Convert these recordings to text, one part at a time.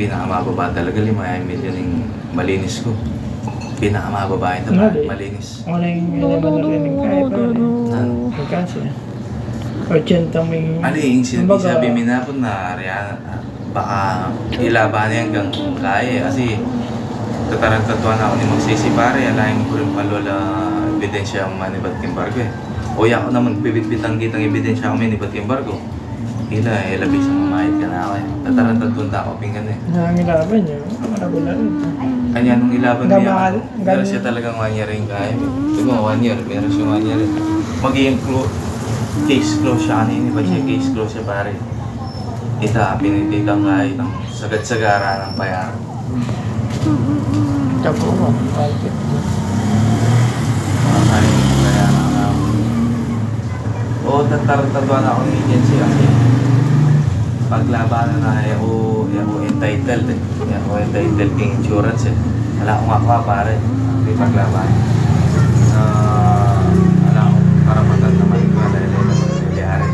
pinakamababa talaga 5 milyon yung malinis ko. Pinakamababa ito, malinis. Ano yung naman narinig kahit kasi 80 may... Ano yung sinabi minapon na baka ilaban hanggang kaya kasi tatarantatuan ako ni magsisipare, alayin ko rin palola ebidensya ang manibat kimbargo eh. O ako naman bibitbitang kitang ebidensya ako manibat kimbargo. Hila eh, labis ang mamahit ka na ako eh. Tatarantatuan na ako pingan eh. Nangilaban niya, maragula rin. Kanya nung ilaban niya, meron siya talagang 1 year rin kaya. Diba 1 year, meron siya 1 year rin. Magiging case close siya kanina, ba siya case close siya pare. Kita, pinitigang kahit ng sagad-sagara ng bayaran. Tapo mo, bakit? Kahit ng bayaran nga ako. Oo, tatarantatuan ako ng agency kasi paglabanan na ako entitled eh. Ako entitled king insurance eh. Wala akong ako pare. Hindi paglabanan. Wala akong karapatan naman ko dahil na nangyayari.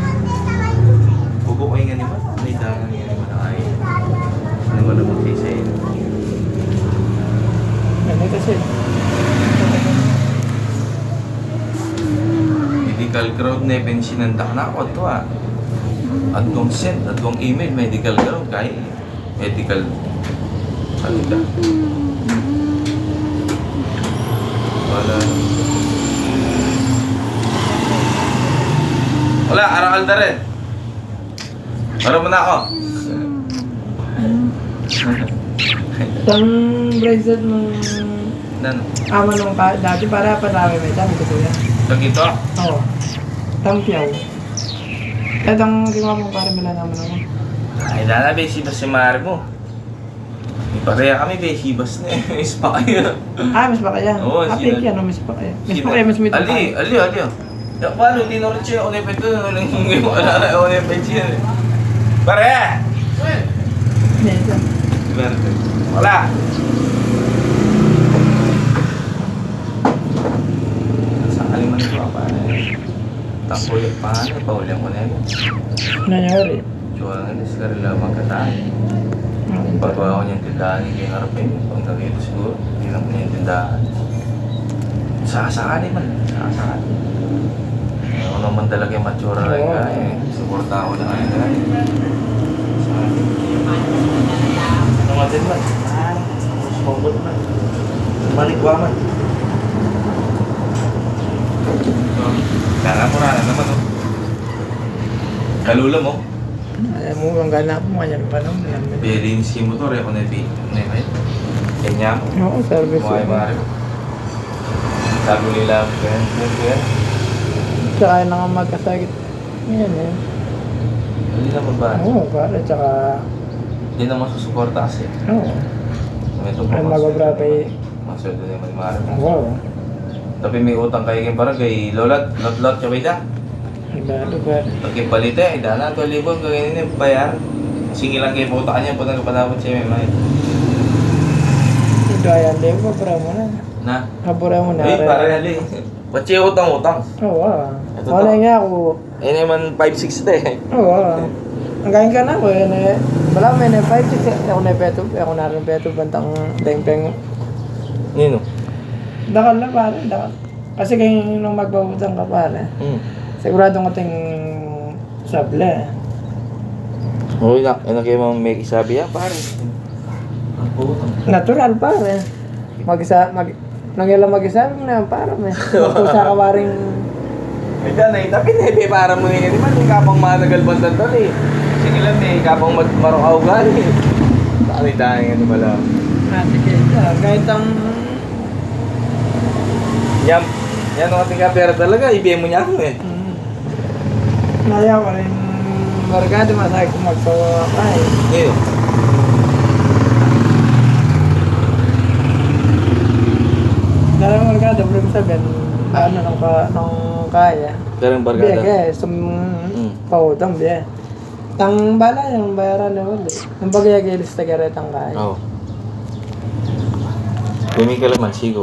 Hugo ko yung ganyan ba? May dagang yung ganyan ba ay ano ba naman kayo sa inyo? Ano kasi? Medical crowd na pensinandak na ako ito ah. Adwang send, adwang email, medical crowd kaya medical kalita. Wala, aral na rin. Para mo na ako. Itang bracelet mo Ano? ama nung dati para padami may dami ko yan. Dagito? Oo. Tampyaw. Itang ginawa mo para mila naman ako. Ay, dana, besibas si Mari mo. Pareha kami, besibas na eh. Miss pa kayo. Mas ba kaya? Oo, Apik yan, miss pa kaya. Miss pa kaya, mas may Ali. Paano, tinurit siya, unipet ko, hindi mo alala, unipet siya. Pare! Medyo. Wala! Sa kaliman ko, pare. Tako yung paano, paulihan ko na yun. Nangyari. Tsura nga, diskarila magkataan. Pagawa ko niyang tindahan, hindi harapin. Pag nakita siguro, hindi lang niyang tindahan. Sasakali man, sasakali. Ako naman talaga yung matsura rin ka eh. Suporta ako na kayo na rin. Ano nga din man? Sumabot man. Maligwa man. Kala naman oh. Kalula mo. Alam mo, ang ganap mo, ganyan pa naman. Belinis yung motor, ako na yung kanya mo. Oo, service. Mga mare. Sabi nila, ganyan. Tsaka na nga magkasakit. Yan eh. Hindi naman ba? Oo, para tsaka... Hindi naman susuporta kasi. Oo. Ay, mag-obrapay. Masweldo naman mare. Wow. Tapi may utang kayo kay barangay, lolat, lot-lot, kabay da. Lugar. Pagkipalite, dana, 12,000, gagawin yung bayar. Singilang kayo po utang niya, punang kapanapot siya may may. Ito ayan, di ba? Pura mo na. Na? Kapura mo na. Ay, pare hali. Ba't siya utang-utang? Oo, Ito wala to. nga ako. Eh naman 5-6 na eh. Oo, ang galing ka na ako yun eh. Wala may na 5-6. Ako na peto. Ako na rin peto. Bantang teng-teng. Nino? Dakal na pare, dakal. Kasi kayo nung magbabutang ka pare. Sigurado ko ting sable. Oo, ano kayo may isabi yan, pare? Natural pare. Nangyala mag-isa na para may. Sa kawaring... May danay, tapi na eh, para mo ngayon. Di ba, may kapang matagal bandan doon eh. Sige lang, may kapang marukaw gali. Bakit dahil ano pala? Sige, kahit ang... Yan ang ating kapera talaga, ibigay mo niya ako eh. Naya ko rin barkada masakit kung magsawa ka eh. Ngayon? Dalang barkada, bro, sabihin, ano nung kaya. Karang barkada? Biya, pautang biya. Tang bala yung bayaran na wala. Yung bagay gilis tagaret ang kaya. Oo. Bumi ka laman, sigo.